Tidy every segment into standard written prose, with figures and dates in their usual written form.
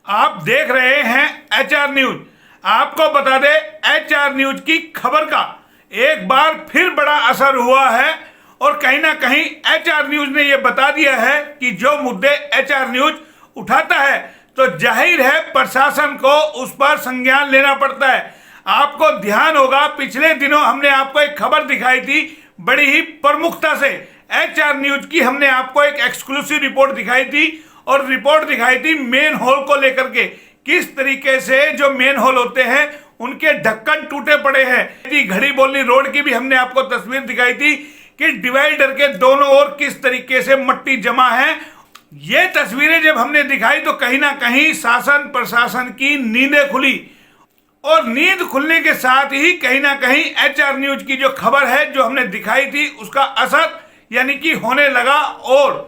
आप देख रहे हैं HR न्यूज। आपको बता दें, HR न्यूज की खबर का एक बार फिर बड़ा असर हुआ है और कहीं ना कहीं HR न्यूज ने यह बता दिया है कि जो मुद्दे HR न्यूज उठाता है तो जाहिर है प्रशासन को उस पर संज्ञान लेना पड़ता है। आपको ध्यान होगा, पिछले दिनों हमने आपको एक खबर दिखाई थी बड़ी ही प्रमुखता से। HR न्यूज की हमने आपको एक एक्सक्लूसिव रिपोर्ट दिखाई थी और रिपोर्ट दिखाई थी मेन होल को लेकर के, किस तरीके से जो मेन होल होते हैं उनके ढक्कन टूटे पड़े हैं। घड़ी बोलनी रोड की भी हमने आपको तस्वीर दिखाई थी कि डिवाइडर के दोनों ओर किस तरीके से मट्टी जमा है। ये तस्वीरें जब हमने दिखाई तो कहीं ना कहीं शासन प्रशासन की नींदें खुली और नींद खुलने के साथ ही कहीं ना कहीं HR न्यूज की जो खबर है जो हमने दिखाई थी उसका असर यानी कि होने लगा और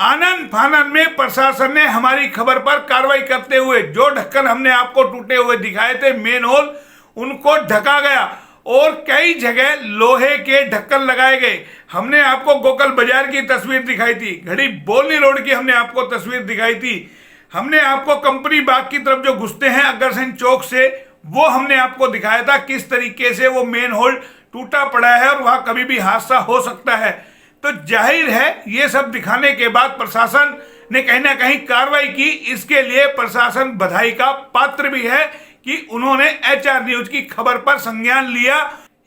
आनन फानन में प्रशासन ने हमारी खबर पर कार्रवाई करते हुए जो ढक्कन हमने आपको टूटे हुए दिखाए थे मेन होल, उनको ढका गया और कई जगह लोहे के ढक्कन लगाए गए। हमने आपको गोकल बाजार की तस्वीर दिखाई थी, घड़ी बोलनी रोड की हमने आपको तस्वीर दिखाई थी, हमने आपको कंपनी बाग की तरफ जो घुसते हैं अग्रसेन चौक से वो हमने आपको दिखाया था किस तरीके से वो मेन होल टूटा पड़ा है और वहां कभी भी हादसा हो सकता है। तो जाहिर है ये सब दिखाने के बाद प्रशासन ने कहीं ना कहीं कार्रवाई की। इसके लिए प्रशासन बधाई का पात्र भी है कि उन्होंने HR न्यूज की खबर पर संज्ञान लिया,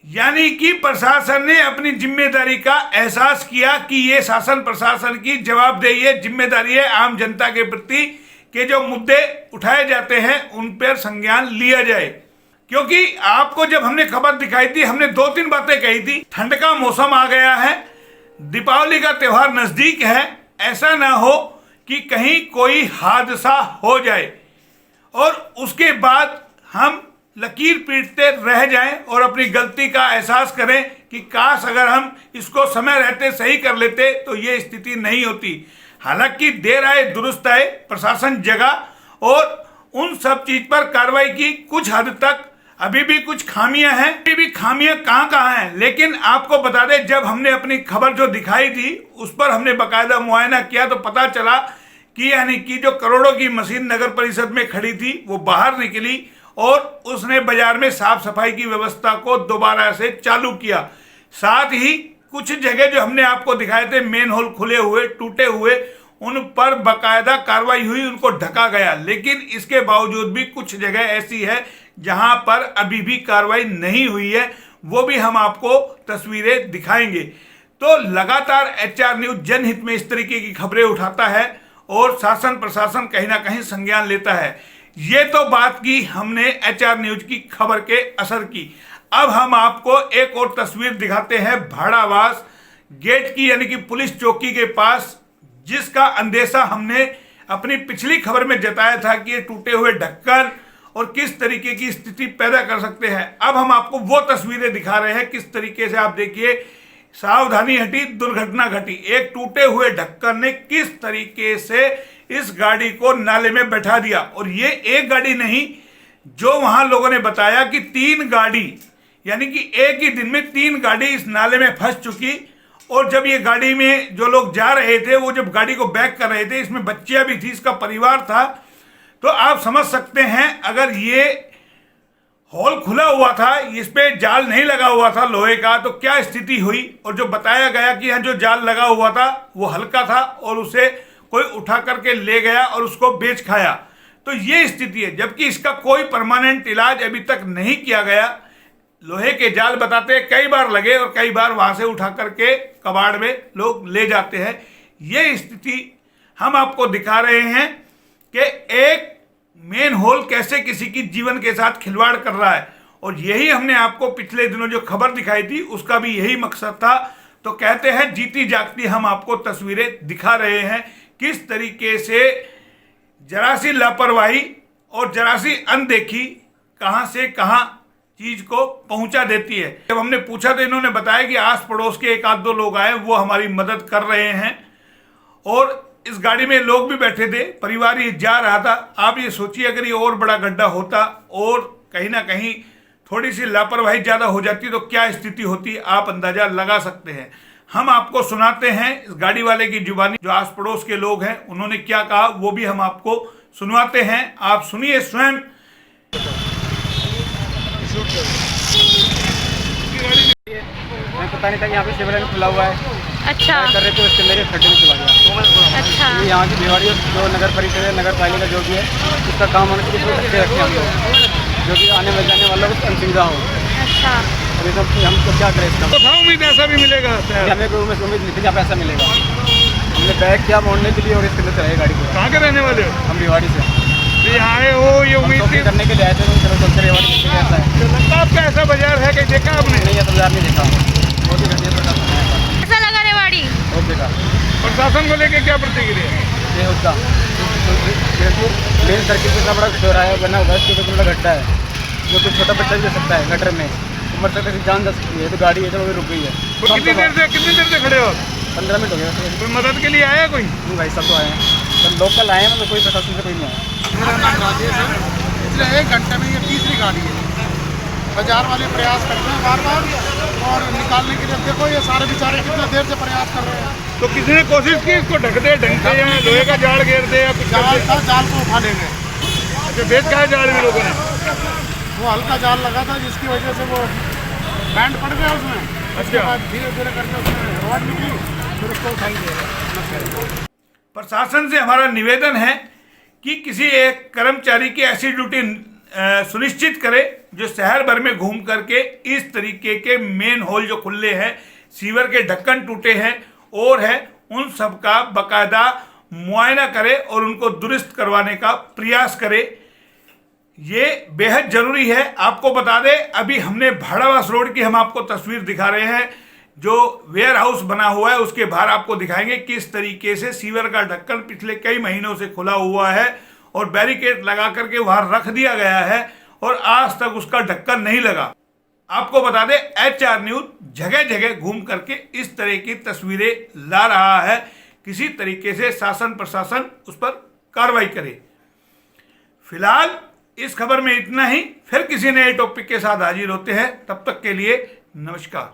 यानी कि प्रशासन ने अपनी जिम्मेदारी का एहसास किया कि ये शासन प्रशासन की जवाबदेही है, जिम्मेदारी है आम जनता के प्रति कि जो मुद्दे उठाए जाते हैं उन पर संज्ञान लिया जाए। क्योंकि आपको जब हमने खबर दिखाई थी हमने 2-3 बातें कही थी। ठंड का मौसम आ गया है, दीपावली का त्योहार नजदीक है, ऐसा ना हो कि कहीं कोई हादसा हो जाए और उसके बाद हम लकीर पीटते रह जाएं और अपनी गलती का एहसास करें कि काश अगर हम इसको समय रहते सही कर लेते तो ये स्थिति नहीं होती। हालांकि देर आए दुरुस्त आए, प्रशासन जगा और उन सब चीज पर कार्रवाई की। कुछ हद तक अभी भी कुछ खामियां हैं, अभी भी खामियां कहाँ हैं, लेकिन आपको बता दें जब हमने अपनी खबर जो दिखाई थी उस पर हमने बाकायदा मुआयना किया तो पता चला कि यानी कि जो करोड़ों की मशीन नगर परिषद में खड़ी थी वो बाहर निकली और उसने बाजार में साफ सफाई की व्यवस्था को दोबारा से चालू किया। साथ ही कुछ जगह जो हमने आपको दिखाए थे मेन होल खुले हुए टूटे हुए उन पर बाकायदा कार्रवाई हुई, उनको ढका गया। लेकिन इसके बावजूद भी कुछ जगह ऐसी है जहां पर अभी भी कार्रवाई नहीं हुई है, वो भी हम आपको तस्वीरें दिखाएंगे। तो लगातार HR न्यूज जनहित में इस तरीके की खबरें उठाता है और शासन प्रशासन कहीं ना कहीं संज्ञान लेता है। ये तो बात की हमने HR न्यूज की खबर के असर की। अब हम आपको एक और तस्वीर दिखाते हैं भाड़ावास गेट की, यानी कि पुलिस चौकी के पास, जिसका अंदेशा हमने अपनी पिछली खबर में जताया था कि ये टूटे हुए ढक्कन और किस तरीके की स्थिति पैदा कर सकते हैं। अब हम आपको वो तस्वीरें दिखा रहे हैं किस तरीके से, आप देखिए, सावधानी हटी दुर्घटना घटी। एक टूटे हुए ढक्कन ने किस तरीके से इस गाड़ी को नाले में बैठा दिया और ये एक गाड़ी नहीं, जो वहां लोगों ने बताया कि 3 गाड़ी, यानी कि एक ही दिन में 3 गाड़ी इस नाले में फंस चुकी। और जब ये गाड़ी में जो लोग जा रहे थे वो जब गाड़ी को बैक कर रहे थे, इसमें बच्चियां भी थी, इसका परिवार था, तो आप समझ सकते हैं अगर ये हॉल खुला हुआ था, इस पे जाल नहीं लगा हुआ था लोहे का, तो क्या स्थिति हुई। और जो बताया गया कि यहाँ जो जाल लगा हुआ था वो हल्का था और उसे कोई उठा करके ले गया और उसको बेच खाया, तो ये स्थिति है। जबकि इसका कोई परमानेंट इलाज अभी तक नहीं किया गया। लोहे के जाल बताते कई बार लगे और कई बार वहां से उठा करके कबाड़ में लोग ले जाते हैं। ये स्थिति हम आपको दिखा रहे हैं कि एक मेन होल कैसे किसी की जीवन के साथ खिलवाड़ कर रहा है। और यही हमने आपको पिछले दिनों जो खबर दिखाई थी उसका भी यही मकसद था। तो कहते हैं जीती जागती हम आपको तस्वीरें दिखा रहे हैं किस तरीके से जरा सी लापरवाही और जरा सी अनदेखी कहां से कहां चीज को पहुंचा देती है। जब हमने पूछा तो इन्होंने बताया कि आस पड़ोस के 1-2 लोग आए, वो हमारी मदद कर रहे हैं और इस गाड़ी में लोग भी बैठे थे, परिवार ये जा रहा था। आप ये सोचिए अगर ये और बड़ा गड्ढा होता और कहीं ना कहीं थोड़ी सी लापरवाही ज्यादा हो जाती तो क्या स्थिति होती, आप अंदाजा लगा सकते हैं। हम आपको सुनाते हैं इस गाड़ी वाले की जुबानी, जो आस पड़ोस के लोग हैं उन्होंने क्या कहा वो भी हम आपको सुनवाते हैं, आप सुनिए स्वयं। मैं पता नहीं था कि यहाँ पे सिविल लाइन खुला हुआ है। अच्छा कर रहे थे उसके अंदर एक खड्डे में चला गया। अच्छा ये यहाँ की भिवाड़ी जो नगर परिषद है, नगर पालिका जो भी है, उसका काम होना चाहिए इसमें रखे रखे हम लोग, जो कि आने में जाने वालों को असुविधा हो। अच्छा और एकदम हमको क्या करें इसका। तो था उम्मीद ऐसा भी मिलेगा, हमें कोई उम्मीद नहीं थी कि यहाँ पैसा मिलेगा। हमने बैग किया मोड़ने के लिए और इसके अंदर चलाए गाड़ी को। कहाँ के रहने वाले हो? हम भिवाड़ी से यहाँ आए हो, ये उम्मीद थी करने के लिए आए थे, तो चलो चलते रेवाड़ी देखते कैसा है। लगता आपका ऐसा बाजार है, कहीं देखा आपने? नहीं, ऐसा बाजार नहीं देखा। बहुत ही घटिया प्रशासन है। कैसा लगा रेवाड़ी? बहुत बेकार। प्रशासन को लेके क्या प्रतिक्रिया है? ये उसका मेन सर्किट पे इतना बड़ा चौराहा बना हुआ है, इसके ऊपर बड़ा गड्ढा है जो कुछ छोटा बच्चा भी जा सकता है गटर में, उम्र तक किसी जान जा सकती है। तो गाड़ी है जो रुक गई है। तो कितनी देर से खड़े हो? 15 मिनट हो गया। कोई मदद के लिए आया कोई? नहीं भाई, सब तो आए हैं, सब लोकल आए हैं, मतलब कोई प्रशासन से कोई नहीं आया। मेरा नाम राजेश है। पिछले 1 घंटे में ये तीसरी गाड़ी है। बाजार वाले प्रयास करते हैं बार बार और निकालने के लिए। देखो ये सारे बेचारे कितना देर से प्रयास कर रहे हैं। तो किसी ने कोशिश की इसको ढकते ढंगते या लोहे का जाल घेर दे या कुछ जाल करते? था, जाल को उठा लेंगे। अच्छा, बेच का है जाल भी लोगों ने? वो हल्का जाल लगा था जिसकी वजह से वो बैंड पड़ गया उसमें। उसके बाद धीरे धीरे करके उसमें रॉड निकली, फिर उसको उठाई गया। प्रशासन से हमारा निवेदन है कि किसी एक कर्मचारी की ऐसी ड्यूटी सुनिश्चित करे जो शहर भर में घूम करके इस तरीके के मेन होल जो खुले हैं, सीवर के ढक्कन टूटे हैं और है, उन सब का बकायदा मुआयना करे और उनको दुरुस्त करवाने का प्रयास करे। ये बेहद जरूरी है। आपको बता दें, अभी हमने भाड़ावास रोड की हम आपको तस्वीर दिखा रहे हैं, जो वेयर हाउस बना हुआ है उसके बाहर आपको दिखाएंगे किस तरीके से सीवर का ढक्कन पिछले कई महीनों से खुला हुआ है और बैरिकेड लगा करके वहां रख दिया गया है और आज तक उसका ढक्कन नहीं लगा। आपको बता दें, HR न्यूज जगह जगह घूम करके इस तरह की तस्वीरें ला रहा है। किसी तरीके से शासन प्रशासन उस पर कार्रवाई करे। फिलहाल इस खबर में इतना ही। फिर किसी नए टॉपिक के साथ हाजिर होते हैं, तब तक के लिए नमस्कार।